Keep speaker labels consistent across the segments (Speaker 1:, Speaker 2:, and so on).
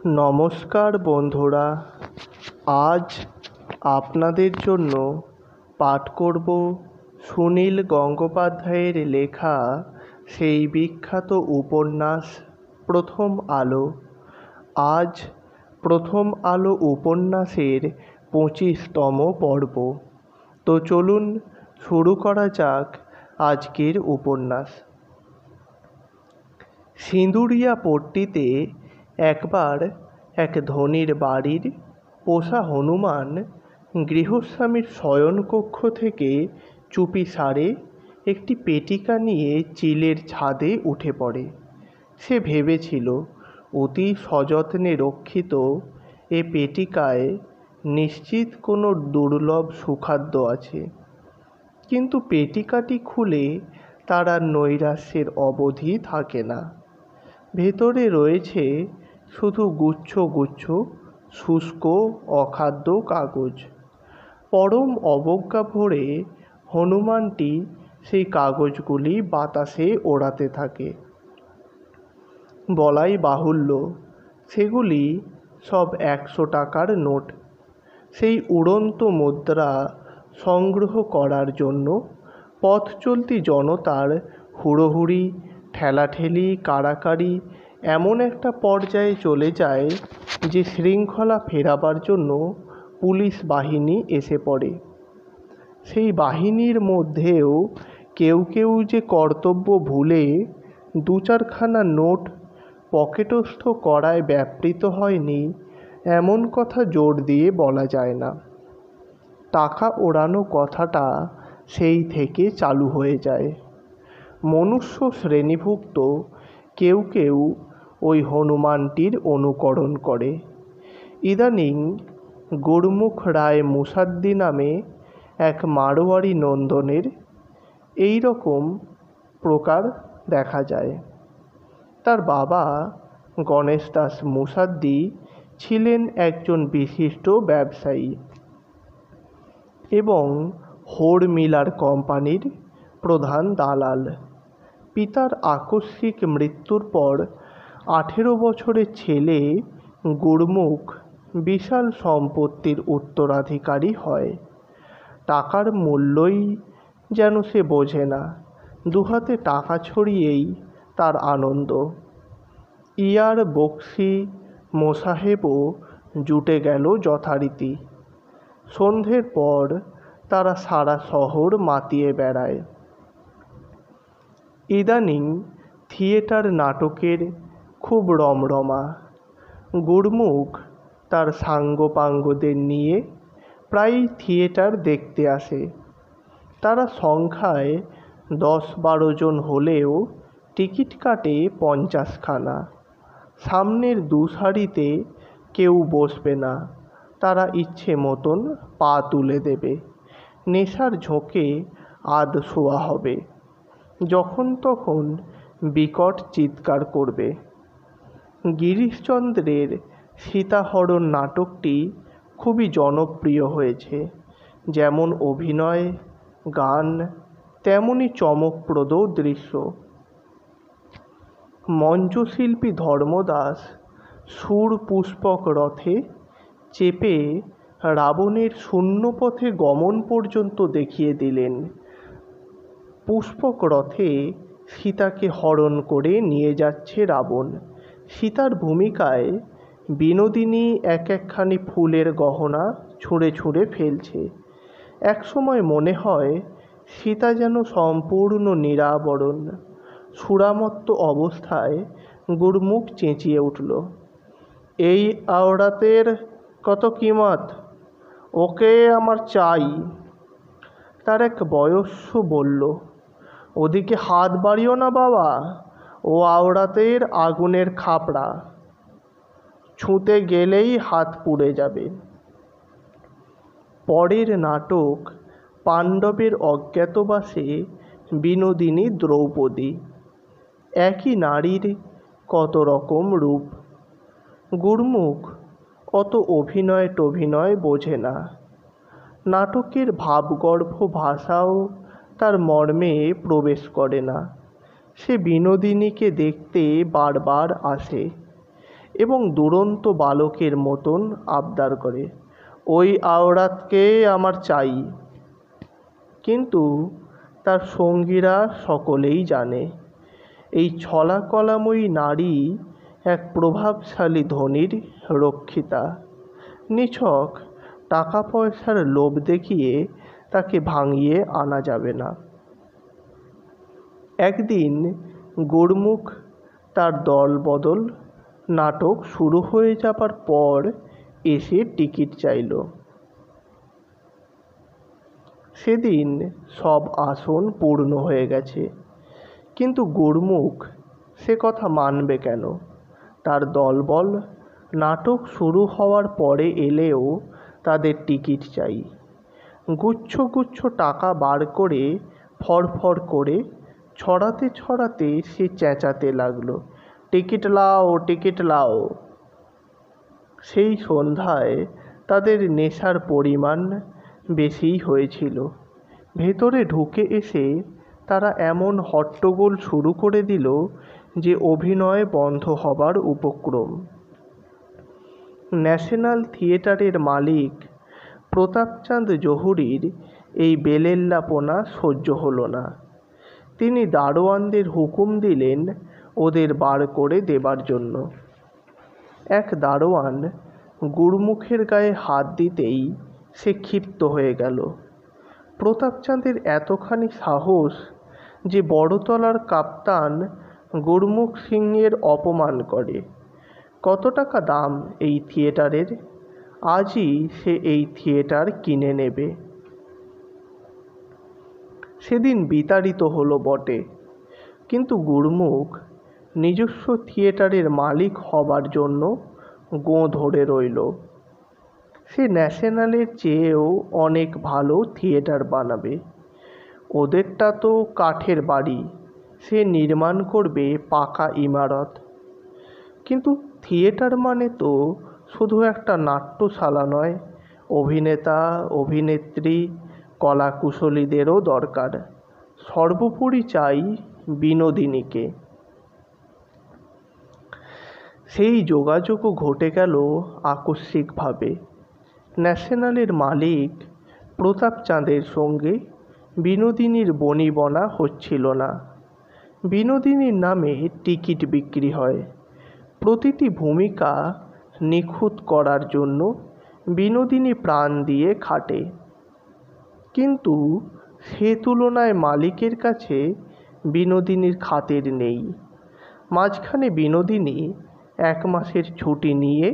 Speaker 1: নমস্কার বন্ধুরা, আজ আপনাদের জন্য পাঠ করব সুনীল গঙ্গোপাধ্যায়ের লেখা সেই বিখ্যাত উপন্যাস প্রথম আলো। আজ প্রথম আলো উপন্যাসের 25তম পর্ব। তো চলুন শুরু করা যাক আজকের উপন্যাস। সিঁদুরিয়া পট্টিতে একবার এক ধনীর বাড়ির পোষা হনুমান গৃহস্বামীর শয়নকক্ষ থেকে চুপিসারে একটি পেটিকা নিয়ে চিলের ছাদে উঠে পড়ে। সে ভেবেছিল অতি সযত্নে রক্ষিত এ পেটিকায় নিশ্চিত কোনো দুর্লভ সুখাদ্য আছে। কিন্তু পেটিকাটি খুলে তার আর নৈরাশ্যের অবধি থাকে না। ভেতরে রয়েছে শুধু গুচ্ছ গুচ্ছ শুষ্ক অখাদ্য কাগজ। পরম অবজ্ঞা ভরে হনুমানটি সেই কাগজগুলি বাতাসে ওড়াতে থাকে। বলাই বাহুল্য, সেগুলি সব 100 টাকার নোট। সেই উড়ন্ত মুদ্রা সংগ্রহ করার জন্য পথ চলতি জনতার হুড়োহুড়ি, ঠেলাঠেলি, কাড়াকাড়ি এমন একটা পর্যায়ে চলে যায় যে শৃঙ্খলা ফেরাবার জন্য পুলিশ বাহিনী এসে পড়ে। সেই বাহিনীর মধ্যেও কেউ কেউ যে কর্তব্য ভুলে 2-4খানা নোট পকেটস্থ করায় ব্যাপৃত হয়নি, এমন কথা জোর দিয়ে বলা যায় না। টাকা ওড়ানো কথাটা সেই থেকে চালু হয়ে যায়। মনুষ্য শ্রেণীভুক্ত কেউ কেউ ওই হনুমানটির অনুকরণ করে। ইদানিং গুরমুখ রায় মুসাদ্দি নামে এক মারোয়ারি নন্দনের এই রকম প্রকার দেখা যায়। তার বাবা গণেশ দাস মুসাদ্দি ছিলেন একজন বিশিষ্ট ব্যবসায়ী এবং হোড় মিলার কোম্পানির প্রধান দালাল। পিতার আকস্মিক মৃত্যুর পর 18 বছরের ছেলে গুরমুখ বিশাল সম্পত্তির উত্তরাধিকারী হয়। টাকার মূল্যই যেন সে বোঝে না। দুহাতে টাকা ছড়িয়েই তার আনন্দ। ইয়ার বক্সি মোসাহেবও জুটে গেল যথারীতি। সন্ধ্যের পর তারা সারা শহর মাতিয়ে বেড়ায়। ইদানিং থিয়েটার নাটকের খুব রমরমা। গুরমুখ তার সাঙ্গপাঙ্গদের নিয়ে প্রায় থিয়েটার দেখতে আসে। তারা সংখ্যায় 10-12 জন হলেও টিকিট কাটে 50খানা। সামনের 2 সারিতে কেউ বসবে না, তারা ইচ্ছে মতন পা তুলে দেবে। নেশার ঝোঁকে আধ শোয়া হবে, যখন তখন বিকট চিৎকার করবে। গিরিশচন্দ্রের সীতাহরণ নাটকটি খুবই জনপ্রিয় হয়েছে। যেমন অভিনয়, গান, তেমনি চমকপ্রদ দৃশ্য। মঞ্চশিল্পী ধর্মদাস সুর পুষ্পক রথে চেপে রাবণের শূন্যপথে গমন পর্যন্ত দেখিয়ে দিলেন। পুষ্পক রথে সীতাকে হরণ করে নিয়ে যাচ্ছে রাবণ। সীতার ভূমিকায় বিনোদিনী এক একখানি ফুলের গহনা ছুঁড়ে ছুঁড়ে ফেলছে। একসময় মনে হয় সীতা যেন সম্পূর্ণ নিরাবরণ। সুরামত্ত অবস্থায় গুরমুখ চেঁচিয়ে উঠল, এই আওড়াতের কত কিমত? ওকে আমার চাই। তার এক বয়স্য বলল, ওদিকে হাত বাড়িও না বাবা, ও আওড়াতের আগুনের খাপড়া, ছুঁতে গেলেই হাত পুড়ে যাবে। পরের নাটক পাণ্ডবের অজ্ঞাতবাসে বিনোদিনী দ্রৌপদী। একই নারীর কত রকম রূপ। গুরমুখ অত অভিনয় টভিনয় বোঝে না। নাটকের ভাবগর্ভ ভাষাও তার মর্মে প্রবেশ করে না। সে বিনোদিনীকে দেখতে বারবার আসে। এবং দুরন্ত বালকের মতন আবদার করে, ওই আওরাতকে আমার চাই। কিন্তু তার সঙ্গীরা সকলেই জানে এই ছলা কলাময়ী নারী এক প্রভাবশালী ধনীর রক্ষিতা। নিছক টাকা পয়সার লোভ দেখিয়ে তাকে ভাঙিয়ে আনা যাবে না। একদিন গুরমুখ তার দলবদল নাটক শুরু হয়ে যাবার পর এসে টিকিট চাইল। সেদিন সব আসন পূর্ণ হয়ে গেছে, কিন্তু গুরমুখ সে কথা মানবে কেন? তার দলবল নাটক শুরু হওয়ার পরে এলেও তাদের টিকিট চাই। গুচ্ছ গুচ্ছ টাকা বার করে ফড়ফড় করে ছড়াতে ছড়াতে সে চেঁচাতে লাগলো, টিকিট লাও, টিকিট লাও। সেই সন্ধ্যায় তাদের নেশার পরিমাণ বেশিই হয়েছিল। ভেতরে ঢুকে এসে তারা এমন হট্টগোল শুরু করে দিল যে অভিনয় বন্ধ হবার উপক্রম। ন্যাশনাল থিয়েটারের মালিক প্রতাপচাঁদ জহুরির এই বেলেল্লাপনা সহ্য হলো না। তিনি দারোয়ানদের হুকুম দিলেন ওদের বার করে দেবার জন্য। এক দারোয়ান গুরমুখের গায়ে হাত দিতেই সে ক্ষিপ্ত হয়ে গেল। প্রতাপচাঁদের এতখানি সাহস যে বড়তলার কাপ্তান গুরমুখ সিংয়ের অপমান করে। কত টাকা দাম এই থিয়েটারের? আজই সে এই থিয়েটার কিনে নেবে। সেদিন বিতাড়িত হলো বটে, কিন্তু গুরমুখ নিজস্ব থিয়েটারের মালিক হবার জন্য গোঁ ধরে রইল। সে ন্যাশনালের চেয়েও অনেক ভালো থিয়েটার বানাবে। ওদেরটা তো কাঠের বাড়ি, সে নির্মাণ করবে পাকা ইমারত। কিন্তু থিয়েটার মানে তো শুধু একটা নাট্যশালা নয়, অভিনেতা, অভিনেত্রী, কলাকুশলীদেরও দরকার। সর্বোপরি চাই বিনোদিনীকে। সেই যোগাযোগও ঘটে গেল আকস্মিকভাবে। ন্যাশনালের মালিক প্রতাপচাঁদের সঙ্গে বিনোদিনীর বনিবনা হচ্ছিল না। বিনোদিনীর নামে টিকিট বিক্রি হয়। প্রতিটি ভূমিকা নিখুঁত করার জন্য বিনোদিনী প্রাণ দিয়ে খাটে, কিন্তু সে তুলনায় মালিকের কাছে বিনোদিনীর খাতির নেই। মাঝখানে বিনোদিনী 1 মাসের ছুটি নিয়ে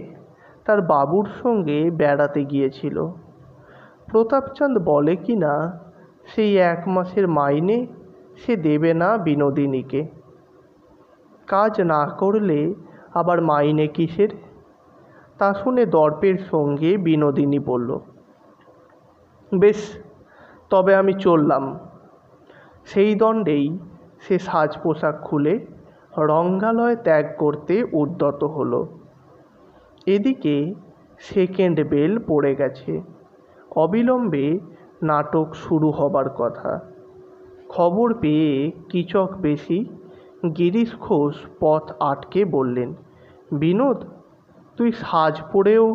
Speaker 1: তার বাবুর সঙ্গে বেড়াতে গিয়েছিল। প্রতাপচাঁদ বলে কি না সেই 1 মাসের মাইনে সে দেবে না বিনোদিনীকে। কাজ না করলে আবার মাইনে কিসের? তা শুনে দর্পের সঙ্গে বিনোদিনী বলল, বেশ, তবে আমি চললাম। সেই দণ্ডেই সে সাজ পোশাক খুলে রঙ্গালয় ত্যাগ করতে উদ্যত হলো। এদিকে সেকেন্ড বেল পড়ে গেছে। অবিলম্বে নাটক শুরু হবার কথা। খবর পেয়ে কিচক বেশি গিরিশ ঘোষ পথ আটকে বললেন, বিনোদ, তুই সাজ পড়েও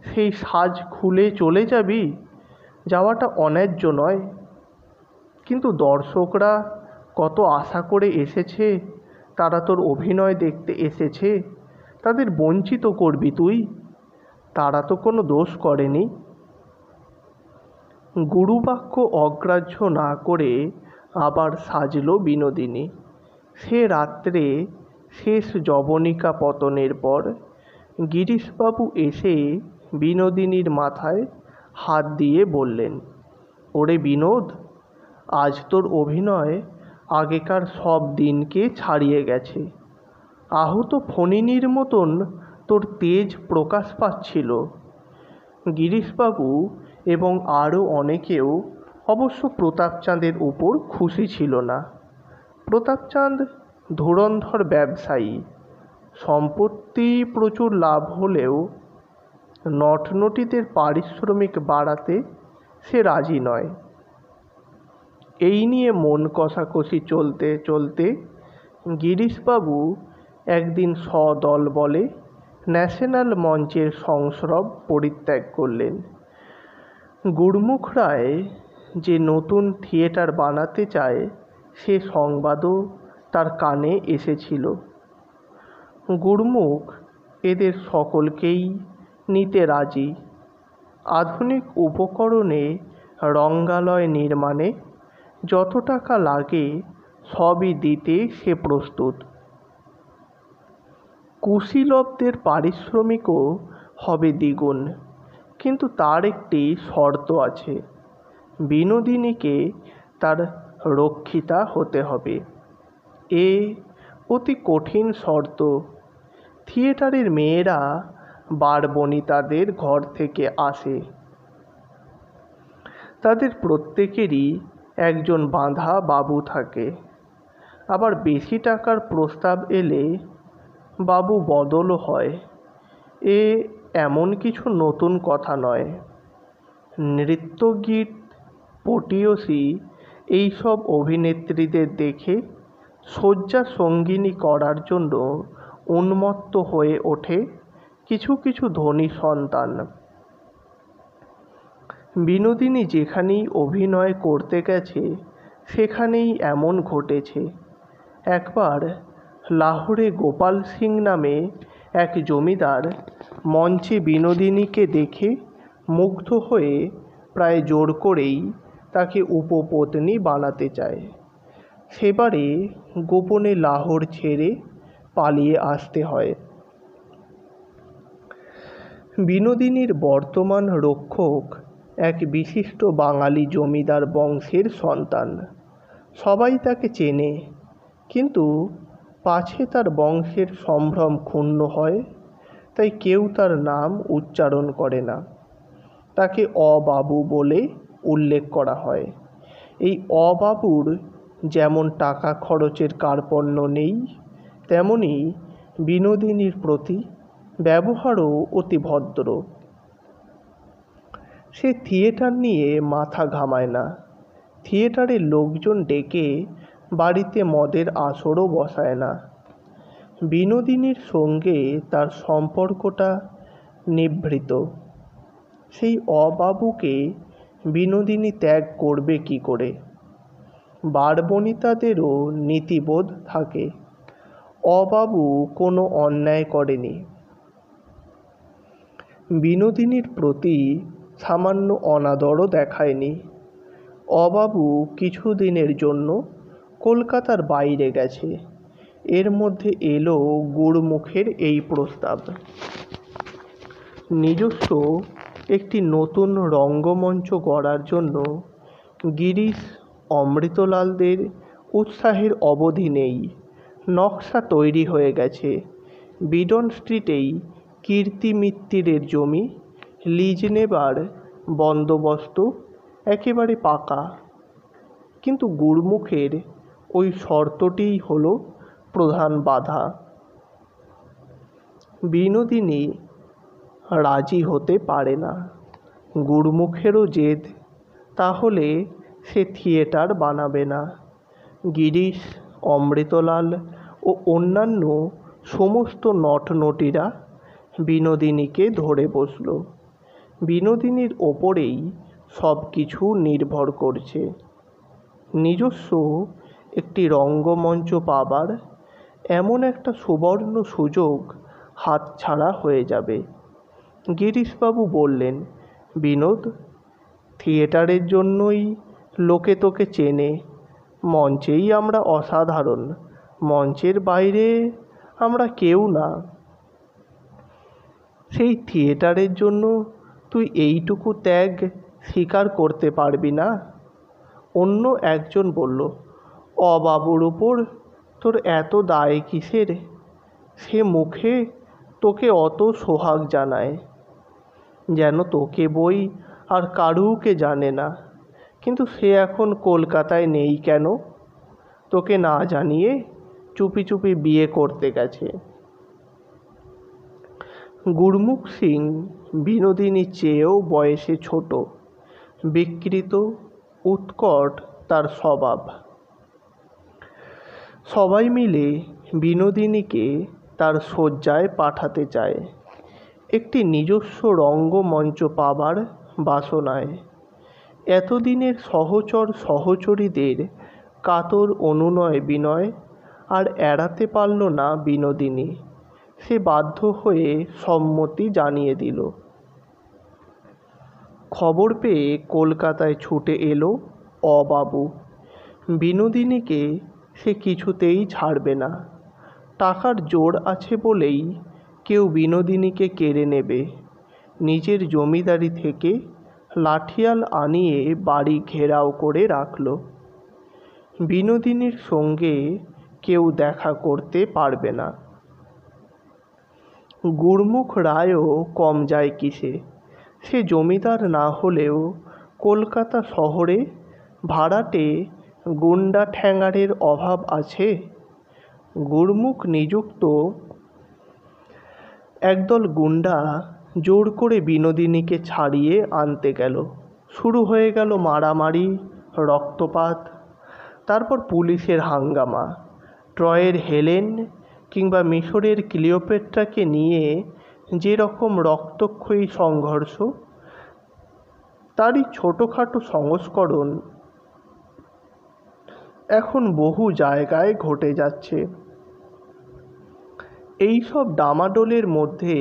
Speaker 1: সেই সাজ খুলে চলে যাবি? যাওয়াটা অন্যায্য নয়। কিন্তু দর্শকরা কত আশা করে এসেছে, তারা তোর অভিনয় দেখতে এসেছে, তাদের বঞ্চিত করবি তুই? তারা তো কোনো দোষ করেনি। গুরুবাক্য অগ্রাহ্য না করে আবার সাজল বিনোদিনী। সে রাত্রে শেষ যবনিকা পতনের পর গিরিশবাবু এসে বিনোদিনীর মাথায় হাত দিয়ে বললেন, ওরে বিনোদ, আজ তোর অভিনয় আগেকার সব দিনকে ছাড়িয়ে গেছে। আহত ফণিনীর মতন তোর তেজ প্রকাশ পাচ্ছিল। গিরিশবাবু এবং আরও অনেকেও অবশ্য প্রতাপচাঁদের উপর খুশি ছিল না। প্রতাপচাঁদ ধুরন্ধর ব্যবসায়ী, সম্পত্তি প্রচুর লাভ হলেও নটনটিদের পারিশ্রমিক বাড়াতে সে রাজি নয়। এই নিয়ে মন কষাকষি চলতে চলতে গিরিশবাবু একদিন সদল বলে ন্যাশনাল মঞ্চের সংস্রব পরিত্যাগ করলেন। গুরমুখ রায় যে নতুন থিয়েটার বানাতে চায় সে সংবাদও তার কানে এসেছিল। গুরমুখ এদের সকলকেই নিতে রাজি। আধুনিক উপকরণে রঙ্গালয় নির্মাণে যত টাকা লাগে সবই দিতে সে প্রস্তুত। কুশীলবদের পারিশ্রমিকও হবে দ্বিগুণ, কিন্তু তার একটি শর্ত আছে, বিনোদিনীকে তার রক্ষিতা হতে হবে। এ অতি কঠিন শর্ত। থিয়েটারের মেয়েরা বারবনিতাদের ঘর থেকে আসে। তাদের প্রত্যেকেরই একজন বাঁধা বাবু থাকে। আবার বেশি টাকার প্রস্তাব এলে বাবু বদলও হয়। এ এমন কিছু নতুন কথা নয়। নৃত্যগীত, পটীয়সী এইসব অভিনেত্রীদের দেখে শয্যা সঙ্গিনী করার জন্য উন্মত্ত হয়ে ওঠে কিছু কিছু ধনী সন্তান। বিনোদিনী যেখানেই অভিনয় করতে গেছে সেখানেই এমন ঘটেছে। একবার লাহোরে গোপাল সিং নামে এক জমিদার মঞ্চে বিনোদিনীকে দেখে মুগ্ধ হয়ে প্রায় জোর করেই তাকে উপপত্নী বানাতে চায়। সেবারে গোপনে লাহোর ছেড়ে পালিয়ে আসতে হয়। বিনোদিনীর বর্তমান রক্ষক এক বিশিষ্ট বাঙালি জমিদার বংশের সন্তান। সবাই তাকে চেনে, কিন্তু পাছে তার বংশের সম্ভ্রম ক্ষুণ্ণ হয়, তাই কেউ তার নাম উচ্চারণ করে না। তাকে অবাবু বলে উল্লেখ করা হয়। এই অবাবুর যেমন টাকা খরচের কার্পণ্য নেই, তেমনি বিনোদিনীর প্রতি ব্যবহারও অতি ভদ্র। সে থিয়েটার নিয়ে মাথা ঘামায় না। থিয়েটারের লোকজন ডেকে বাড়িতে মদের আসরও বসায় না। বিনোদিনীর সঙ্গে তার সম্পর্কটা নিভৃত। সেই অবাবুকে বিনোদিনী ত্যাগ করবে কি করে? বারবনিতাদেরও নীতিবোধ থাকে। অবাবু কোনো অন্যায় করেনি। বিনোদিনীর প্রতি সামান্য অনাদরও দেখায়নি। অবাবু কিছুদিনের জন্য কলকাতার বাইরে গেছে। এর মধ্যে এলো গুরমুখের এই প্রস্তাব। নিজস্ব একটি নতুন রঙ্গমঞ্চ গড়ার জন্য গিরিশ, অমৃতলালদের উৎসাহের অবধি নেই। নকশা তৈরি হয়ে গেছে। বিডন স্ট্রিটেই কীর্তি মিত্তিরের জমি লিজ নেবার বন্দোবস্ত একেবারে পাকা। কিন্তু গুরমুখের ওই শর্তটিই হলো প্রধান বাধা। বিনোদিনী রাজি হতে পারে না। গুরমুখেরও জেদ, তাহলে সে থিয়েটার বানাবে না। গিরিশ, অমৃতলাল ও অন্যান্য সমস্ত নটনটিরা বিনোদিনীকে ধরে বসল। বিনোদিনীর ওপরেই সব কিছু নির্ভর করছে। নিজস্ব একটি রঙ্গমঞ্চ পাবার এমন একটা সুবর্ণ সুযোগ হাতছাড়া হয়ে যাবে। গিরিশবাবু বললেন, বিনোদ, থিয়েটারের জন্যই লোকে তোকে চেনে। মঞ্চেই আমরা অসাধারণ, মঞ্চের বাইরে আমরা কেউ না। সেই থিয়েটারের জন্য তুই এইটুকু ত্যাগ স্বীকার করতে পারবি না? অন্য একজন বলল, অবাবুর উপর তোর এত দায় কিসের? সে মুখে তোকে অত সোহাগ জানায়, যেন তোকে বই আর কারুকে জানে না। কিন্তু সে এখন কলকাতায় নেই কেন? তোকে না জানিয়ে চুপি চুপি বিয়ে করতে গেছে। গুরমুখ সিং বিনোদিনীর চেয়েও বয়সে ছোট। বিকৃত, উৎকট তার স্বভাব। সবাই মিলে বিনোদিনীকে তার শয্যায় পাঠাতে চায়। একটি নিজস্ব রঙ্গমঞ্চ পাবার বাসনায়। এতদিনের সহচর সহচরীদের কাতর অনুনয় বিনয় আর এড়াতে পারল না বিনোদিনী। সে বাধ্য হয়ে সম্মতি জানিয়ে দিল। খবর পেয়ে কলকাতায় ছুটে এলো অবাবু। বিনোদিনীকে সে কিছুতেই ছাড়বে না। টাকার জোর আছে বলেই কেউ বিনোদিনীকে কেড়ে নেবে। নিজের জমিদারি থেকে লাঠিয়াল আনিয়ে বাড়ি ঘেরাও করে রাখল। বিনোদিনীর সঙ্গে কেউ দেখা করতে পারবে না। গুরমুখ রায়ও কম যায় কিসে। সে জমিদার না হলেও কলকাতা শহরে ভাড়াটে গুন্ডা ঠ্যাঙাড়ের অভাব আছে। গুরমুখ নিযুক্ত একদল গুন্ডা জোর করে বিনোদিনীকে ছাড়িয়ে আনতে গেল। শুরু হয়ে গেল মারামারি, রক্তপাত, তারপর পুলিশের হাঙ্গামা। ট্রয়ের হেলেন কিংবা মিশরের ক্লিওপেট্রাকে নিয়ে যেরকম রক্তক্ষয়ী সংঘর্ষ, তারই ছোটোখাটো সংস্করণ এখন বহু জায়গায় ঘটে যাচ্ছে। এইসব ডামাডোলের মধ্যে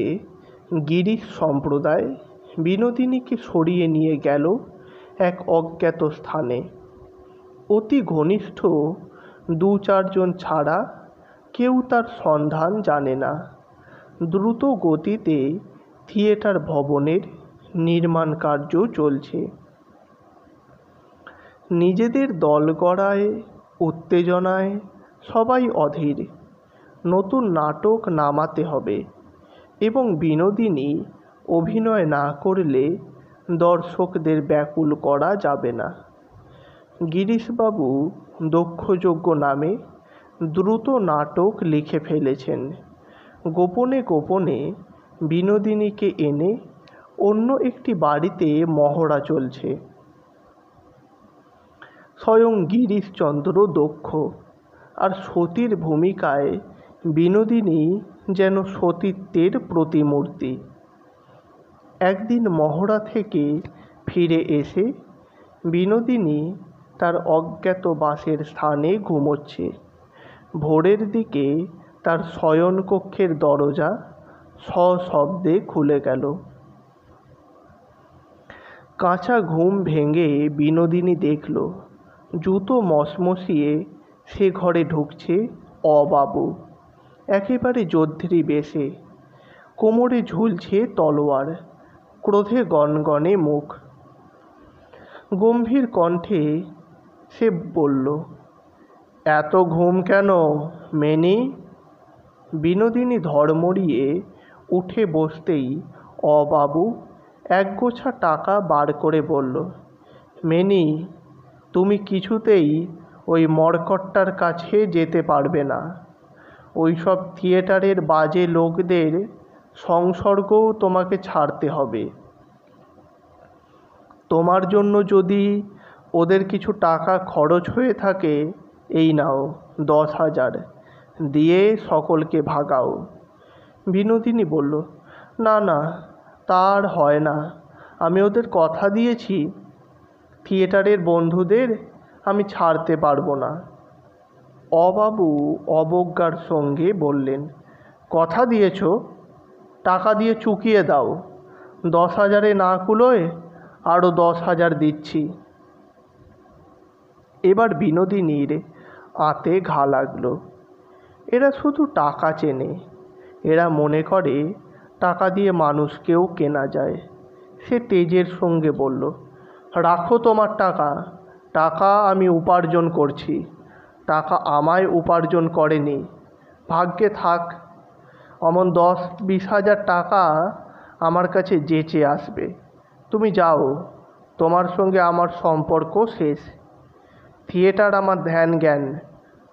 Speaker 1: গিরিশ সম্প্রদায় বিনোদিনীকে সরিয়ে নিয়ে গেল এক অজ্ঞাত স্থানে। অতি ঘনিষ্ঠ ২-৪ জন ছাড়া কেউ তার সন্ধান জানে না। দ্রুত গতিতে থিয়েটার ভবনের নির্মাণ কার্য চলছে। নিজেদের দল গড়ায়, উত্তেজনায় সবাই অধীর। নতুন নাটক নামাতে হবে এবং বিনোদিনী অভিনয় না করলে দর্শকদের ব্যাকুল করা যাবে না। গিরিশবাবু দক্ষযজ্ঞ নামে দ্রুত নাটক লিখে ফেলেছেন। গোপনে গোপনে বিনোদিনীকে এনে অন্য একটি বাড়িতে মহড়া চলছে। স্বয়ং গিরিশচন্দ্র দক্ষ, আর সতীর ভূমিকায় বিনোদিনী যেন সতীত্বের প্রতিমূর্তি। একদিন মহড়া থেকে ফিরে এসে বিনোদিনী তার অজ্ঞাতবাসের স্থানে ঘুমোচ্ছে। ভোরের দিকে তার শয়নকক্ষের দরজা সশব্দে খুলে গেল। কাঁচা ঘুম ভেঙে বিনোদিনী দেখল জুতো মশমশিয়ে সে ঘরে ঢুকছে অবাবু, একেবারে যদ্ধি বেশে। কোমরে ঝুলছে তলোয়ার, ক্রোধে গনগনে মুখ। গম্ভীর কণ্ঠে সে বলল, এত ঘুম কেন মেনি? বিনোদিনী ধড়মড়িয়ে উঠে বসতেই অবাবু একগোছা টাকা বার করে বলল, মেনি, তুমি কিছুতেই ওই মরকটটার কাছে যেতে পারবে না। ওই সব থিয়েটারের বাজে লোকদের সংসর্গও তোমাকে ছাড়তে হবে। তোমার জন্য যদি ওদের কিছু টাকা খরচ হয়ে থাকে, এই নাও 10,000, দিয়ে সকলকে ভাগাও। বিনোদিনী বলল, না না, তার হয় না। আমি ওদের কথা দিয়েছি, থিয়েটারের বন্ধুদের আমি ছাড়তে পারবো না। অবাবু অবজ্ঞার সঙ্গে বললেন, কথা দিয়েছ? টাকা দিয়ে চুকিয়ে দাও। 10,000-এ না কুলোয় আরও 10,000 দিচ্ছি। এবার বিনোদিনীর আঁতে ঘা লাগলো। এরা শুধু টাকা চেনে। এরা মনে করে টাকা দিয়ে মানুষকেও কেনা যায়। সে তেজের সঙ্গে বলল, রাখো তোমার টাকা। টাকা আমি উপার্জন করছি, টাকা আমায় উপার্জন করেনি। ভাগ্যে থাক অমন 10-20 হাজার টাকা আমার কাছে যেচে আসবে। তুমি যাও, তোমার সঙ্গে আমার সম্পর্ক শেষ। থিয়েটার আমার ধ্যান জ্ঞান,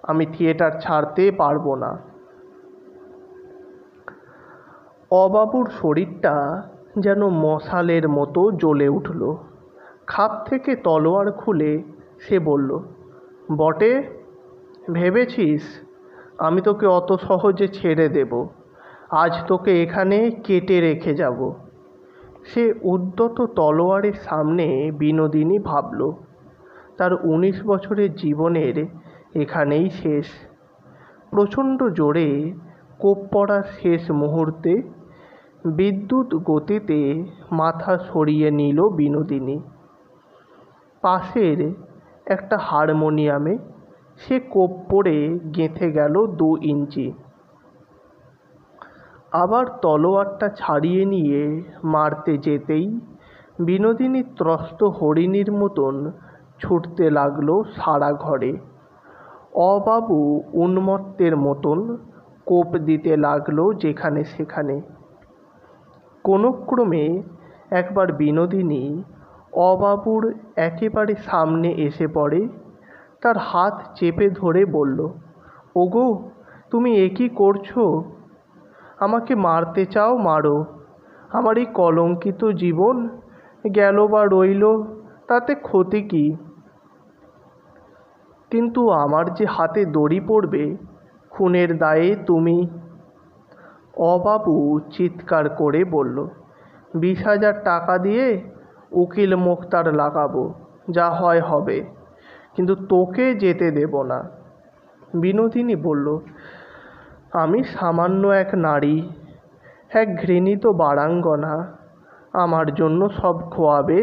Speaker 1: আমি থিয়েটার ছাড়তে পারবো না। অবাবুর শরীরটা যেন মশালের মতো জ্বলে উঠল। খাপ থেকে তলোয়ার খুলে সে বলল, বটে, ভেবেছিস আমি তোকে অত সহজে ছেড়ে দেব? আজ তোকে এখানে কেটে রেখে যাব। সে উদ্যত তলোয়ারের সামনে বিনোদিনী ভাবল, তার 19 বছরের জীবনের এখানেই শেষ। প্রচণ্ড জোরে কোপ পড়ার শেষ মুহূর্তে বিদ্যুৎ গতিতে মাথা সরিয়ে নিল বিনোদিনী। পাশের একটা হারমোনিয়ামে সে কোপ পড়ে গেঁথে গেল 2 ইঞ্চি। আবার তলোয়ারটা ছাড়িয়ে নিয়ে মারতে যেতেই বিনোদিনী ত্রস্ত হরিণীর মতন ছুটতে লাগলো সারা ঘরে। অবাবু উন্মত্তের মতন কোপ দিতে লাগলো যেখানে সেখানে। কোনোক্রমে একবার বিনোদিনী অবাবুর একেবারে সামনে এসে পড়ে, তার হাত চেপে ধরে বলল, ওগো, তুমি এ কী করছো? আমাকে মারতে চাও মারো, আমার এই কলঙ্কিত জীবন গেল বা রইল তাতে ক্ষতি কী? কিন্তু আমার যে হাতে দড়ি পড়বে, খুনের দায়ে তুমি। অবাবু চিৎকার করে বলল, 20,000 টাকা দিয়ে উকিল মোক্তার লাগাবো, যা হয় হবে, কিন্তু তোকে যেতে দেব না। বিনোদিনী বলল, আমি সামান্য এক নারী, এক ঘৃণিত বারাঙ্গনা, আমার জন্য সব খোয়াবে?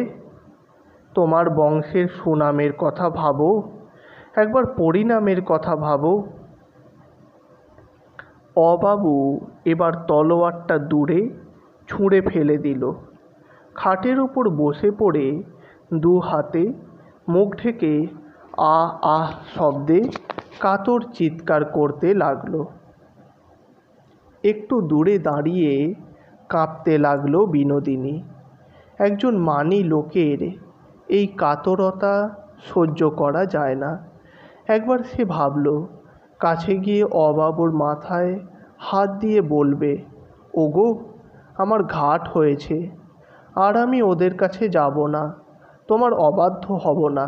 Speaker 1: তোমার বংশের সুনামের কথা ভাবো, একবার পরিণামের কথা ভাবো। অবাবু এবার তলোয়ারটা দূরে ছুঁড়ে ফেলে দিল। খাটের উপর বসে পড়ে 2 হাতে মুখ ঢেকে আহ আহ শব্দে কাতর চিৎকার করতে লাগলো। একটু দূরে দাঁড়িয়ে কাঁপতে লাগলো বিনোদিনী। একজন মানী লোকের এই কাতরতা সহ্য করা যায় না। একবার সে ভাবল, কাছে গিয়ে অবাবুর মাথায় হাত দিয়ে বলবে, ওগো, আমার ঘাট হয়েছে, আর আমি ওদের কাছে যাব না, তোমার অবাধ্য হব না,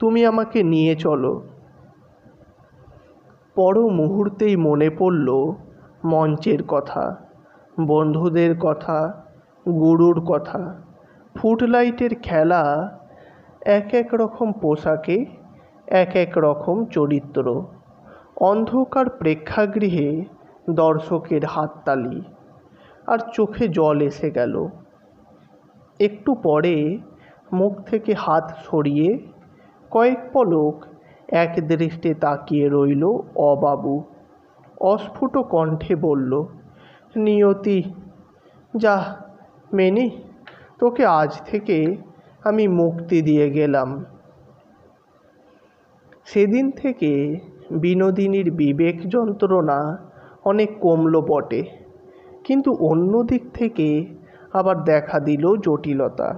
Speaker 1: তুমি আমাকে নিয়ে চলো। পর মুহূর্তেই মনে পড়ল মঞ্চের কথা, বন্ধুদের কথা, গুরুর কথা, ফুটলাইটের খেলা, এক এক রকম পোশাকে এক এক রকম চরিত্র, অন্ধকার প্রেক্ষাগৃহে দর্শকের হাততালি, আর চোখে জল এসে গেল। একটু পরে মুখ থেকে হাত সরিয়ে কয়েক পলক এক দৃষ্টে তাকিয়ে রইল অবাবু। অস্ফুট কণ্ঠে বলল, নিয়তি, যা মেনি, তোকে আজ থেকে আমি মুক্তি দিয়ে গেলাম। সেদিন থেকে বিনোদিনীর বিবেক যন্ত্রণা অনেক কমল বটে, কিন্তু অন্য দিক থেকে আবার দেখা দিল জটিলতা।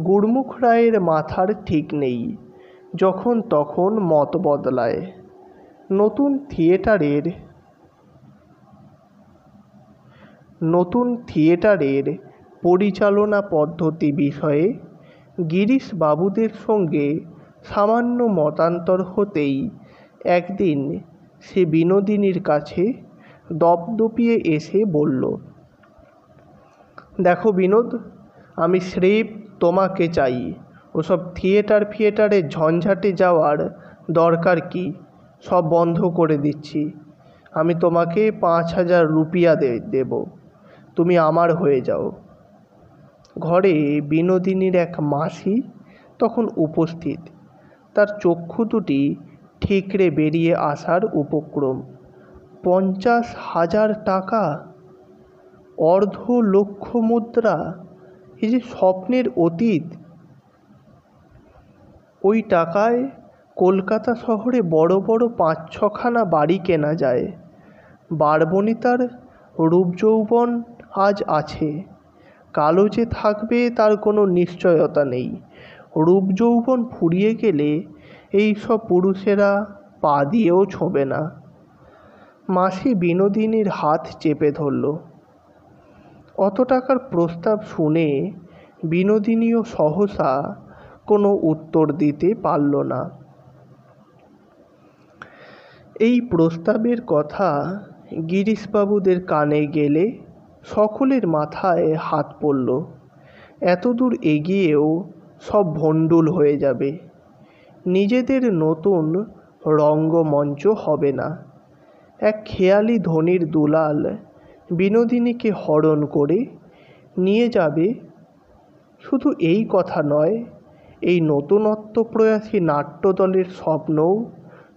Speaker 1: গুরমুখ রায়ের মাথার ঠিক নেই, যখন তখন মত বদলায়। নতুন থিয়েটারের পরিচালনা পদ্ধতি বিষয়ে গিরিশ বাবুদের সঙ্গে সামান্য মতান্তর হতেই একদিন সে বিনোদিনীর কাছে দপদপিয়ে এসে বলল, দেখো বিনোদ, আমি স্রেফ তোমাকে চাই, ওসব থিয়েটারে ঝঞ্ঝাটে যাওয়ার দরকার কি? সব বন্ধ করে দিচ্ছি। আমি তোমাকে 5,000 রুপিয়া দেব, তুমি আমার হয়ে যাও। ঘরে বিনোদিনীর এক মাসি তখন উপস্থিত, তার চক্ষু দুটি ঠিকরে বেরিয়ে আসার উপক্রম। 50,000 টাকা, 1,50,000 মুদ্রা, এই যে স্বপ্নের অতীত। ওই টাকায় কলকাতা শহরে বড় বড় 5-6খানা বাড়ি কেনা যায়। বারবনিতার রূপ যৌবন আজ আছে, কালো যে থাকবে তার কোনো নিশ্চয়তা নেই। রূপ যৌবন ফুরিয়ে গেলে এই সব পুরুষেরা পা দিয়েও ছোঁবে না। মাসি বিনোদিনীর হাত চেপে ধরল। অত টাকার প্রস্তাব শুনে বিনোদিনীও সহসা কোনো উত্তর দিতে পারল না। এই প্রস্তাবের কথা গিরিশবাবুদের কানে গেলে সকলের মাথায় হাত পড়ল। এতদূর এগিয়েও সব ভণ্ডুল হয়ে যাবে, নিজেদের নতুন রঙ্গমঞ্চ হবে না। এক খেয়ালি ধনীর দুলাল বিনোদিনীকে হরণ করে নিয়ে যাবে। শুধু এই কথা নয়, এই নতুনত্ব প্রয়াসী নাট্যদলের স্বপ্নও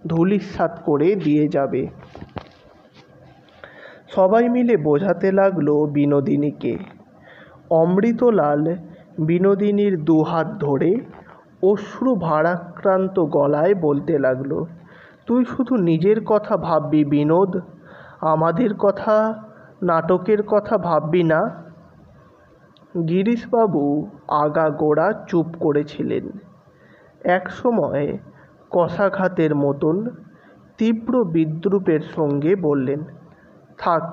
Speaker 1: ধূলিসাৎ করে দিয়ে যাবে। সবাই মিলে বোঝাতে লাগলো বিনোদিনীকে। অমৃতলাল বিনোদিনীর দুহাত ধরে অশ্রু ভারাক্রান্ত গলায় বলতে লাগলো, তুই শুধু নিজের কথা ভাববি বিনোদ, আমাদের কথা, নাটকের কথা ভাববি না। গিরিশবাবু আগাগোড়া চুপ করেছিলেন। একসময় কষাঘাতের মতন তীব্র বিদ্রূপের সঙ্গে বললেন, থাক,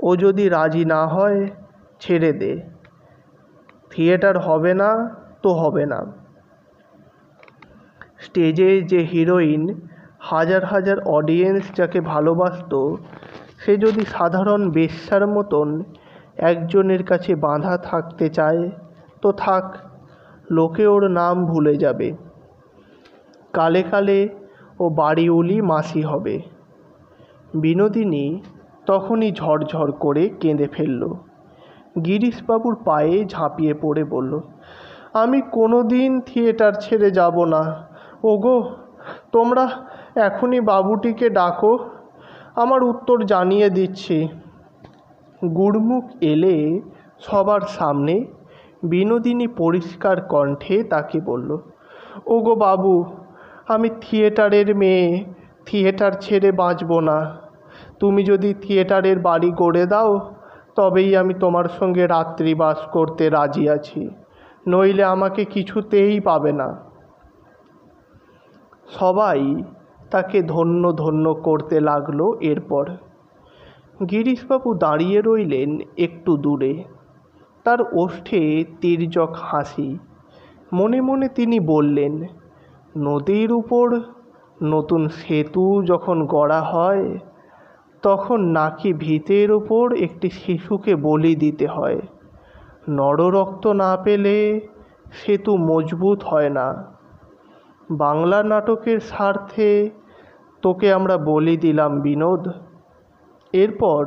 Speaker 1: ও যদি রাজি না হয় ছেড়ে দে, থিয়েটার হবে না তো হবে না। স্টেজে যে হিরোইন হাজার হাজার অডিয়েন্স যাকে ভালোবাসত, সে যদি সাধারণ বেশ্যার মতন একজনের কাছে বাঁধা থাকতে চায় তো থাক, লোকে ওর নাম ভুলে যাবে। কালে কালে ও বাড়িওলি মাসি হবে। বিনোদিনী তখনই ঝরঝর করে কেঁদে ফেলল। গিরিশবাবুর পায়ে ঝাঁপিয়ে পড়ে বলল, আমি কোনো দিন থিয়েটার ছেড়ে যাব না। ওগো, তোমরা এখনই বাবুটিকে ডাকো, আমার উত্তর জানিয়ে দিচ্ছি। গুড়মুখ এলে সবার সামনে বিনোদিনী পরিষ্কার কণ্ঠে তাকে বলল, ওগো বাবু, আমি থিয়েটারের মেয়ে, থিয়েটার ছেড়ে বাঁচব না। তুমি যদি থিয়েটারের বাড়ি গড়ে দাও তবেই আমি তোমার সঙ্গে রাত্রিবাস করতে রাজি আছি, নইলে আমাকে কিছুতেই পাবে না। সবাই তাকে ধন্য ধন্য করতে লাগলো। এরপর গিরিশবাবু দাঁড়িয়ে রইলেন একটু দূরে, তার ওষ্ঠে তির্যক হাসি। মনে মনে তিনি বললেন, নদীর উপর নতুন সেতু যখন গড়া হয় তখন নাকি ভিতের ওপর একটি শিশুকে বলি দিতে হয়। নররক্ত না পেলে সেতু মজবুত হয় না। বাংলা নাটকের স্বার্থে তোকে আমরা বলি দিলাম বিনোদ। এরপর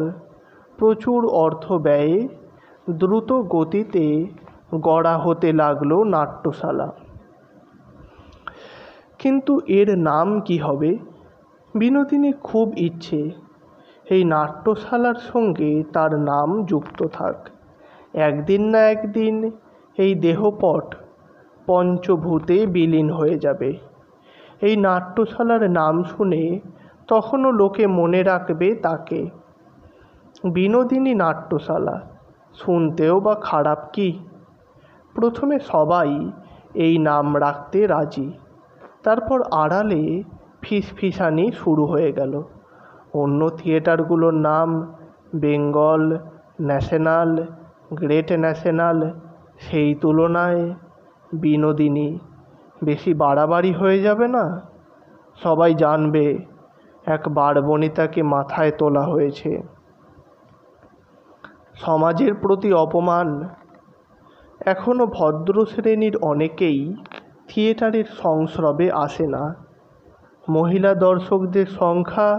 Speaker 1: প্রচুর অর্থ ব্যয়ে দ্রুত গতিতে গড়া হতে লাগলো নাট্যশালা। কিন্তু এর নাম কি হবে? বিনোদিনীর খুব ইচ্ছে এই নাট্যশালার সঙ্গে তার নাম যুক্ত থাক। একদিন না একদিন এই দেহপট পঞ্চভূতে বিলীন হয়ে যাবে। এই নাট্যশালার নাম শুনে তখনও লোকে মনে রাখবে তাকে। বিনোদিনী নাট্যশালা, শুনতেও বা খারাপ কি? প্রথমে সবাই এই নাম রাখতে রাজি, তারপর আড়ালে ফিসফিসানি শুরু হয়ে গেল। অন্য থিয়েটারগুলোর নাম বেঙ্গল, ন্যাশনাল, গ্রেট ন্যাশনাল, সেই তুলনায় বিনোদিনী বেশি বাড়াবাড়ি হয়ে যাবে না? সবাই জানবে এক বারবনিতাকে মাথায় তোলা হয়েছে। সমাজের প্রতি অপমান। এখনও ভদ্র শ্রেণীর অনেকেই থিয়েটারের সংস্রবে আসে না। মহিলা দর্শকদের সংখ্যা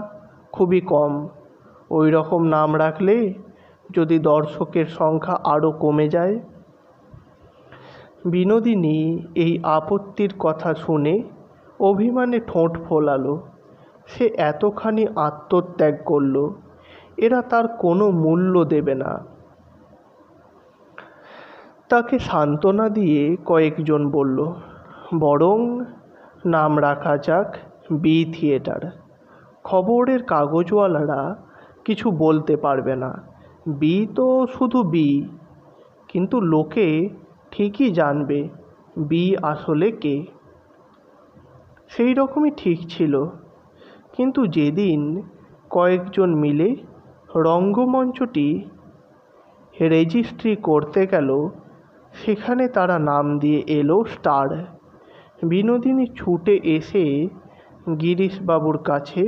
Speaker 1: খুবই কম। ওই রকম নাম রাখলে যদি দর্শকের সংখ্যা আরও কমে যায়। বিনোদিনী এই আপত্তির কথা শুনে অভিমানে ঠোঁট ফোলালো। সে এতখানি আত্মত্যাগ করল, এরা তার কোনো মূল্য দেবে না। তাকে সান্ত্বনা দিয়ে কয়েকজন বলল, বরং নাম রাখা যাক বি থিয়েটার। খবরের কাগজওয়ালারা কিছু বলতে পারবে না। বি তো শুধু বি, কিন্তু লোকে ঠিকই জানবে বি আসলে কে। সেই রকমই ঠিক ছিল। কিন্তু যেদিন কয়েকজন মিলে রঙ্গমঞ্চটি রেজিস্ট্রি করতে গেল, সেখানে তারা নাম দিয়ে এলো স্টার। বিনোদিনী ছুটে এসে গিরিশবাবুর কাছে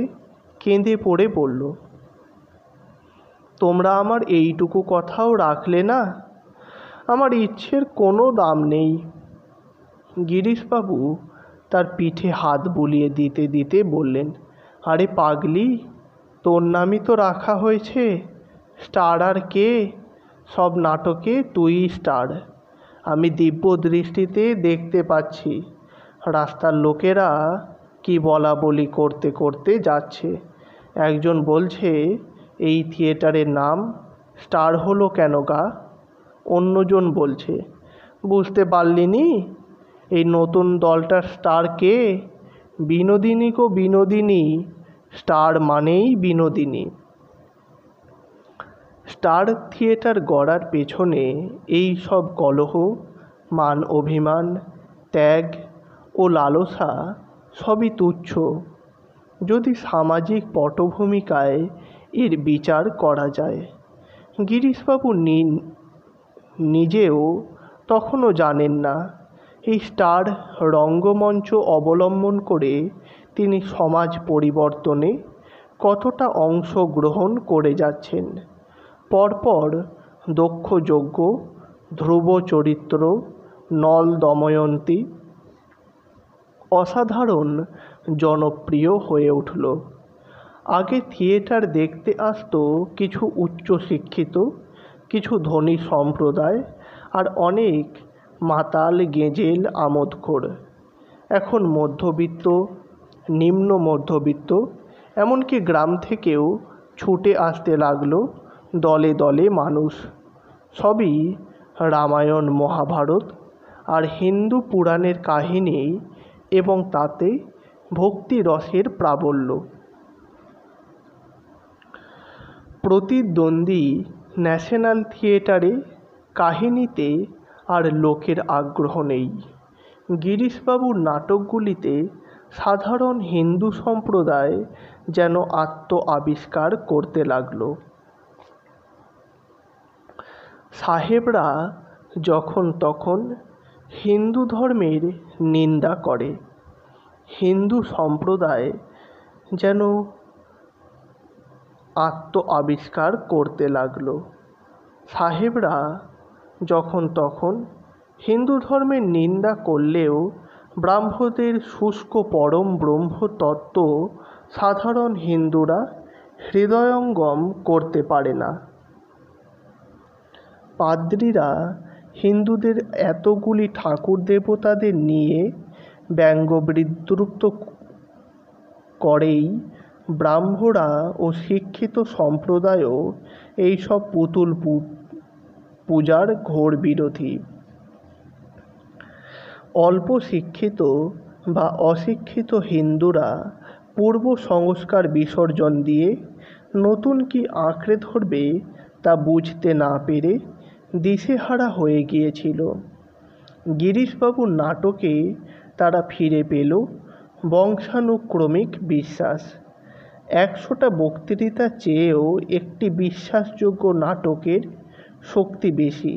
Speaker 1: কেঁদে পড়ে বলল, তোমরা আমার এইটুকু কথাও রাখলে না। আমার ইচ্ছের কোনো দাম নেই। গিরিশবাবু তার পিঠে হাত বুলিয়ে দিতে দিতে বললেন, আরে পাগলি, তোর নামই তো রাখা হয়েছে। স্টার আর কে? সব নাটকে তুই স্টার। আমি দিব্য দৃষ্টিতে দেখতে পাচ্ছি রাস্তার লোকেরা কি বলা বলি করতে করতে যাচ্ছে। একজন বলছে, এই থিয়েটারের নাম স্টার হলো কেন গা? অন্যজন বলছে, বুঝতে পারলি নি? এই নতুন দলটার স্টার কে? বিনোদিনী গো বিনোদিনী। স্টার মানেই বিনোদিনী। স্টার থিয়েটার গড়ার পেছনে এই সব কলহ, মান অভিমান, ত্যাগ ও লালসা সবই তুচ্ছ যদি সামাজিক পটভূমিকায় এর বিচার করা যায়। গিরিশবাবু নিজেও তখনও জানেন না এই স্টার রঙ্গমঞ্চ অবলম্বন করে তিনি সমাজ পরিবর্তনে কতটা অংশগ্রহণ করে যাচ্ছেন। পরপর দক্ষযজ্ঞ, ধ্রুব চরিত্র, নল দময়ন্তী অসাধারণ জনপ্রিয় হয়ে উঠল। আগে থিয়েটার দেখতে আসতো কিছু উচ্চশিক্ষিত, কিছু ধনী সম্প্রদায় আর অনেক মাতাল গেঁজেল আমোদখোর। এখন মধ্যবিত্ত, নিম্ন মধ্যবিত্ত, এমনকি গ্রাম থেকেও ছুটে আসতে লাগলো দলে দলে মানুষ। সবই রামায়ণ, মহাভারত আর হিন্দু পুরাণের কাহিনী এবং তাতে ভক্তি রসের প্রাবল্য। প্রতিদ্বন্দ্বী ন্যাশনাল থিয়েটারে কাহিনীতে আর লোকের আগ্রহ নেই। গিরিশবাবুর নাটকগুলিতে সাধারণ হিন্দু সম্প্রদায় যেন আত্ম আবিষ্কার করতে লাগলো। সাহেবরা যখন তখন হিন্দু ধর্মের নিন্দা করে। হিন্দু সম্প্রদায় যেন আত্ম আবিষ্কার করতে লাগলো। সাহেবরা যখন তখন হিন্দু ধর্মের নিন্দা করলেও ব্রাহ্মদের শুষ্ক পরম ব্রহ্ম তত্ত্ব সাধারণ হিন্দুরা হৃদয়ঙ্গম করতে পারে না। পাদ্রীরা হিন্দুদের এতগুলি ঠাকুর দেবতাদের নিয়ে ব্যঙ্গ বিদ্রুপ করেই ব্রাহ্মরা ও শিক্ষিত সম্প্রদায়ও এইসব পুতুল পূজার ঘোর বিরোধী। অল্প শিক্ষিত বা অশিক্ষিত হিন্দুরা পূর্ব সংস্কার বিসর্জন দিয়ে নতুন কি আঁকড়ে ধরবে তা বুঝতে না পেরে দিশেহারা হয়ে গিয়েছিল। গিরিশবাবুর নাটকে তারা ফিরে পেল বংশানুক্রমিক বিশ্বাস। 100টা বক্তৃতার চেয়েও একটি বিশ্বাসযোগ্য নাটকের শক্তি বেশি।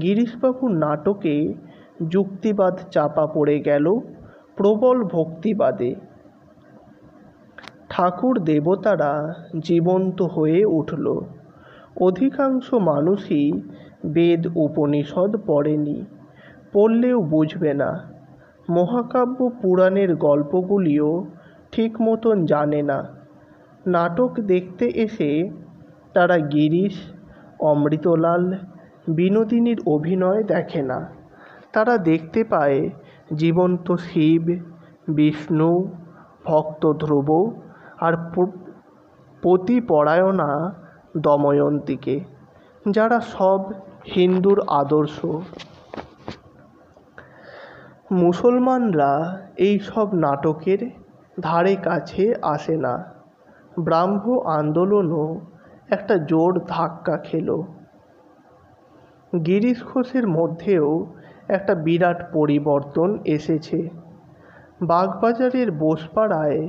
Speaker 1: গিরিশবাবুর নাটকে যুক্তিবাদ চাপা পড়ে গেল প্রবল ভক্তিবাদে। ঠাকুর দেবতারা জীবন্ত হয়ে উঠল। অধিকাংশ মানুষই বেদ উপনিষদ পড়েনি, পড়লেও বুঝবে না। মহাকাব্য পুরাণের গল্পগুলিও ঠিক মতন জানে না। নাটক দেখতে এসে তারা গিরিশ, অমৃতলাল, বিনোদিনীর অভিনয় দেখে না। তারা দেখতে পায় জীবন্ত শিব, বিষ্ণু, ভক্ত ধ্রুব আর পতিপরায়ণা দময়ন্তীকে, যারা সব হিন্দুর আদর্শ। মুসলমানরা এই সব নাটকের ধারে কাছে আসে না। ব্রাহ্ম আন্দোলনও একটা জোর ধাক্কা খেল। গিরিশ ঘোষের মধ্যেও একটা বিরাট পরিবর্তন এসেছে। বাগবাজারের বোসপাড়ায়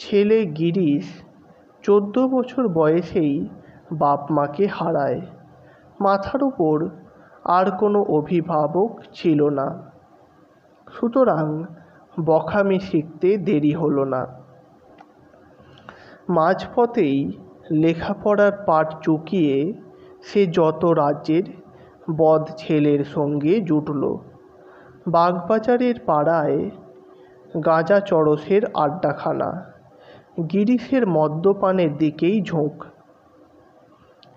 Speaker 1: ছেলে গিরিশ 14 বছর বয়সেই বাপ মাকে হারায়। মাথার উপর আর কোনো অভিভাবক ছিল না, সুতরাং বখামি শিখতে দেরি হলো না। মাঝপথেই লেখাপড়ার পাট চুকিয়ে সে যত রাজ্যের বদ ছেলের সঙ্গে জুটল। বাগবাজারের পাড়ায় গাঁজা চড়সের আড্ডাখানা, গিরিশের মদ্যপানের দিকেই ঝোঁক।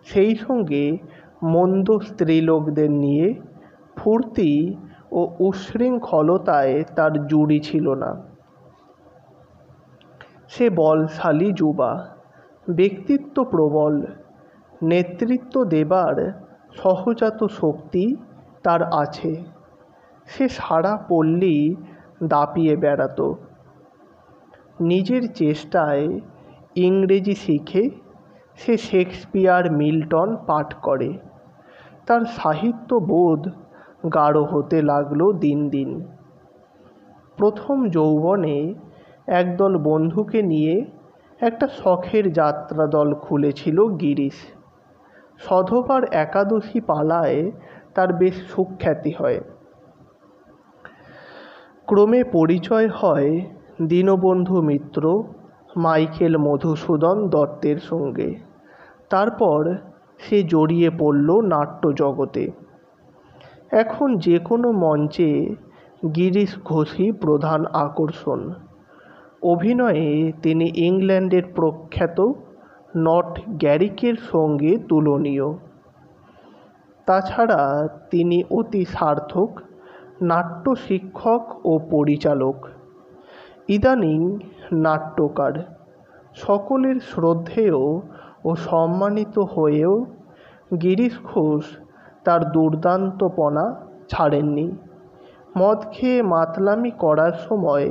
Speaker 1: সেই সঙ্গে মন্দ স্ত্রীলোকদের নিয়ে ফুর্তি ও উচ্ছৃঙ্খলতায় তার জুড়ি ছিল না। সে বলশালী যুবা, ব্যক্তিত্ব প্রবল, নেতৃত্ব দেবার সহজাত শক্তি তার আছে। সে সারা পল্লী দাপিয়ে বেড়াত। নিজের চেষ্টায় ইংরেজি শিখে সে শেক্সপিয়ার, মিল্টন পাঠ করে। তার সাহিত্যবোধ গাঢ় হতে লাগলো দিন দিন। প্রথম যৌবনে একদল বন্ধুকে নিয়ে একটা শখের যাত্রা দল খুলেছিল গিরিশ। সধবার একাদশী পালায় তার বেশ সুখ্যাতি হয়। ক্রমে পরিচয় হয় দীনবন্ধু মিত্র, মাইকেল মধুসূদন দত্তের সঙ্গে। তারপর সে জড়িয়ে পড়ল নাট্যজগতে। এখন যে কোনো মঞ্চে গিরিশ ঘোষই প্রধান আকর্ষণ। অভিনয়ে তিনি ইংল্যান্ডের প্রখ্যাত নট গ্যারিকের সঙ্গে তুলনীয়। তাছাড়া তিনি অতি সার্থক নাট্য শিক্ষক ও পরিচালক, ইদানিং নাট্যকার। সকলের শ্রদ্ধেয় ও সম্মানিত হয়েও গিরিশ ঘোষ তার দুর্দান্তপনা ছাড়েননি। মদ খেয়ে মাতলামি করার সময়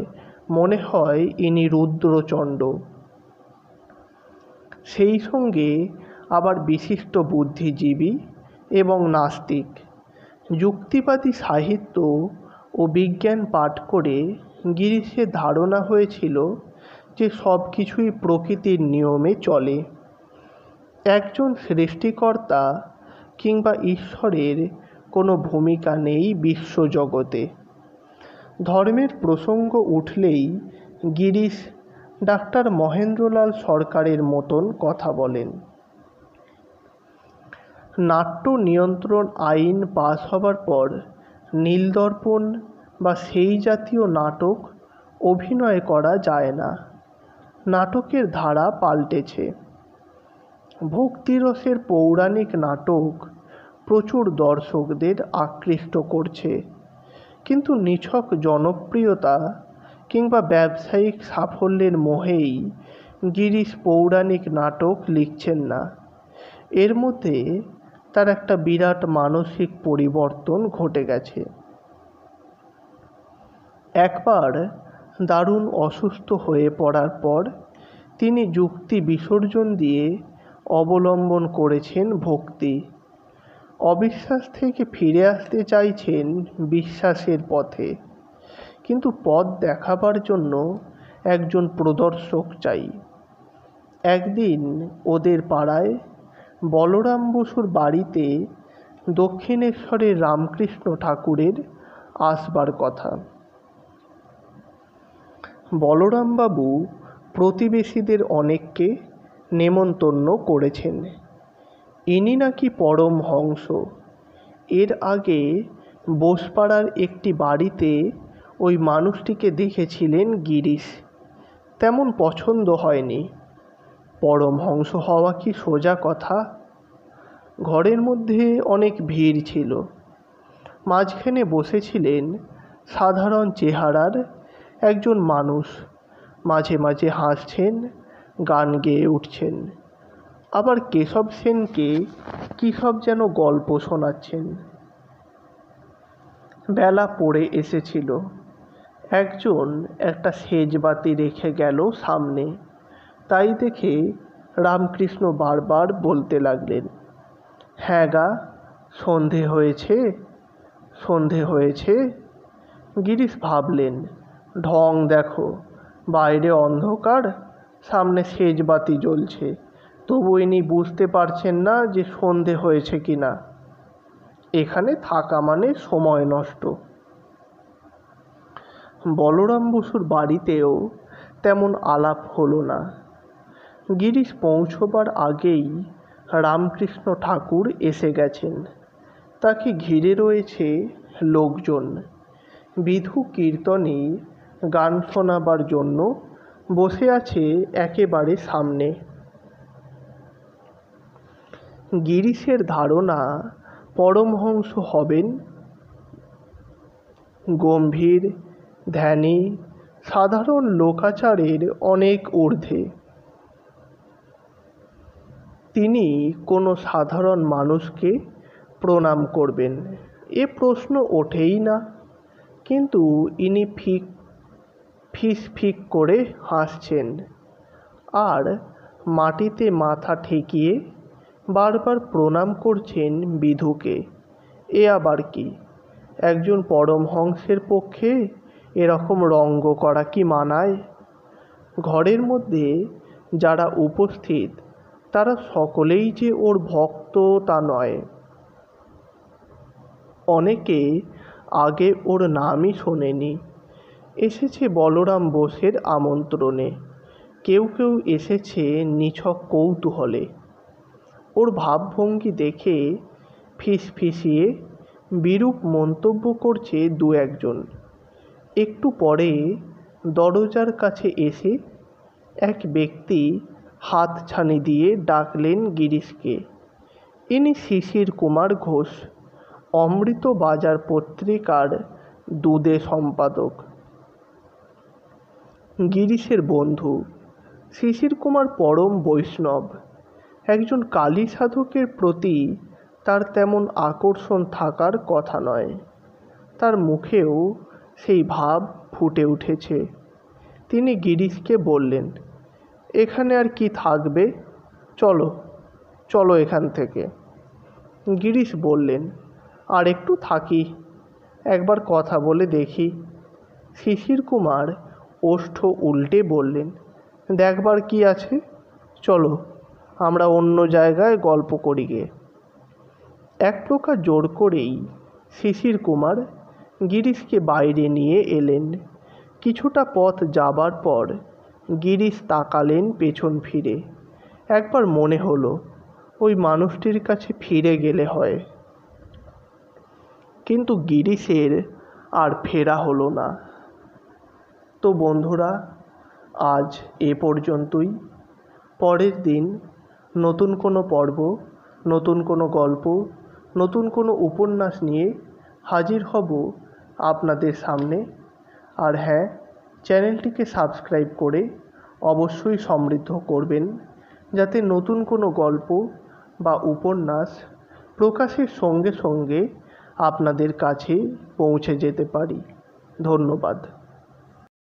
Speaker 1: মনে হয় ইনি রুদ্রচণ্ড। সেই সঙ্গে আবার বিশিষ্ট বুদ্ধিজীবী এবং নাস্তিক। যুক্তিবাদী সাহিত্য ও বিজ্ঞান পাঠ করে গিরিশের ধারণা হয়েছিল যে সব কিছুই প্রকৃতির নিয়মে চলে। একজন সৃষ্টিকর্তা কিংবা ঈশ্বরের কোনো ভূমিকা নেই বিশ্বজগতে। ধর্মের প্রসঙ্গ উঠলেই গিরিশ ডাক্তার মহেন্দ্রলাল সরকারের মতন কথা বলেন। নাট্য নিয়ন্ত্রণ আইন পাস হবার পর নীলদর্পণ বা সেই জাতীয় নাটক অভিনয় করা যায় না। নাটকের ধারা পাল্টেছে। ভক্তিরসের পৌরাণিক নাটক প্রচুর দর্শকদের আকৃষ্ট করছে, কিন্তু নিছক জনপ্রিয়তা কিংবা ব্যবসায়িক সাফল্যের মোহেই গিরিশ পৌরাণিক নাটক লিখছেন না। এর মধ্যে তার একটা বিরাট মানসিক পরিবর্তন ঘটে গেছে। একবার দারুণ অসুস্থ হয়ে পড়ার পর তিনি যুক্তি বিসর্জন দিয়ে অবলম্বন করেছেন ভক্তি। অবিশ্বাস থেকে ফিরে আসতে চাইছেন বিশ্বাসের পথে, কিন্তু পথ দেখাবার জন্য একজন প্রদর্শক চাই। একদিন ওদের পাড়ায় বলরাম বসুর বাড়িতে দক্ষিণেশ্বরের রামকৃষ্ণ ঠাকুরের আসবার কথা। বলরামবাবু প্রতিবেশীদের অনেককে নেমন্তন্ন করেছেন। ইনি নাকি পরমহংস। এর আগে বোসপাড়ার একটি বাড়িতে ওই মানুষটিকে দেখেছিলেন গিরিশ। তেমন পছন্দ হয়নি। পরমহংস হওয়া কি সোজা কথা? ঘরের মধ্যে অনেক ভিড় ছিল। মাঝখানে বসেছিলেন সাধারণ চেহারার একজন মানুষ। মাঝে মাঝে হাসছেন, গান গেয়ে উঠছেন, আবার কেশব সেনকে কী সব যেন গল্প শোনাচ্ছেন। বেলা পড়ে এসেছিল। একজন একটা সেজবাতি রেখে গেল সামনে। তাই দেখে রামকৃষ্ণ বারবার বলতে লাগলেন, হ্যাঁ গা, সন্ধে হয়েছে, সন্ধে হয়েছে। গিরিশ ভাবলেন, ঢং দেখো, বাইরে অন্ধকার, সামনে সেজবাতি জ্বলছে, তবু ইনি বুঝতে পারছেন না যে সন্ধে হয়েছে কি না। এখানে থাকা মানে সময় নষ্ট। বলরাম বসুর বাড়িতেও তেমন আলাপ হলো না। গিরিশ পৌঁছবার আগেই রামকৃষ্ণ ঠাকুর এসে গেছেন। তাকে ঘিরে রয়েছে লোকজন। বিধু কীর্তনে গান শোনাবার জন্য বসে আছে একেবারে সামনে। গিরিশের ধারণা পরমহংস হবেন গম্ভীর, ধ্যানী, সাধারণ লোকাচারের অনেক ঊর্ধ্বে। তিনি কোনো সাধারণ মানুষকে প্রণাম করবেন এ প্রশ্ন ওঠেই না, কিন্তু ইনি ফিক করে হাসছেন আর মাটিতে মাথা ঠেকিয়ে বারবার প্রণাম করছেন বিধুকে। এ আবার কি? একজন পরমহংসের পক্ষে এরকম রঙ্গ করা কি মানায়? ঘরের মধ্যে যারা উপস্থিত তারা সকলেই যে ওর ভক্ত তা নয়। অনেকে আগে ওর নামই শোনেনি, এসেছে বলরাম বোসের আমন্ত্রণে, কেউ কেউ এসেছে নিছক কৌতূহলে। ওর ভাবভঙ্গি দেখে ফিসফিসিয়ে বিরূপ মন্তব্য করছে দু একজন। একটু পরে দরজার কাছে এসে এক ব্যক্তি হাতছানি দিয়ে ডাকলেন গিরিশকে। ইনি শিশির কুমার ঘোষ, অমৃত বাজার পত্রিকার দুদে সম্পাদক। গিরিশের বন্ধু শিশির কুমার পরম বৈষ্ণব। একজন কালী সাধকের প্রতি তার তেমন আকর্ষণ থাকার কথা নয়। তার মুখেও সেই ভাব ফুটে উঠেছে। তিনি গিরিশকে বললেন, এখানে আর কি থাকবে, চলো চলো এখান থেকে। গিরিশ বললেন, আর একটু থাকি, একবার কথা বলে দেখি। শিশির কুমার ওষ্ঠ উল্টে বললেন, দেখবার কি আছে, চলো আমরা অন্য জায়গায় গল্প করি গে। এক প্রকার জোর করেই শিশির কুমার গিরিশকে বাইরে নিয়ে এলেন। কিছুটা পথ যাবার পর গিরিশ তাকালেন পেছন ফিরে। একবার মনে হলো ওই মানুষটির কাছে ফিরে গেলে হয়, কিন্তু গিরিশের আর ফেরা হলো না। তো বন্ধুরা, আজ এ পর্যন্তই। পরের দিন নতুন কোনো পর্ব, নতুন কোনো গল্প, নতুন কোনো উপন্যাস নিয়ে হাজির হব আপনাদের সামনে। আর হ্যাঁ, চ্যানেলটিকে সাবস্ক্রাইব করে অবশ্যই সমৃদ্ধ করবেন, যাতে নতুন কোনো গল্প বা উপন্যাস প্রকাশের সঙ্গে সঙ্গে আপনাদের কাছে পৌঁছে যেতে পারি। ধন্যবাদ।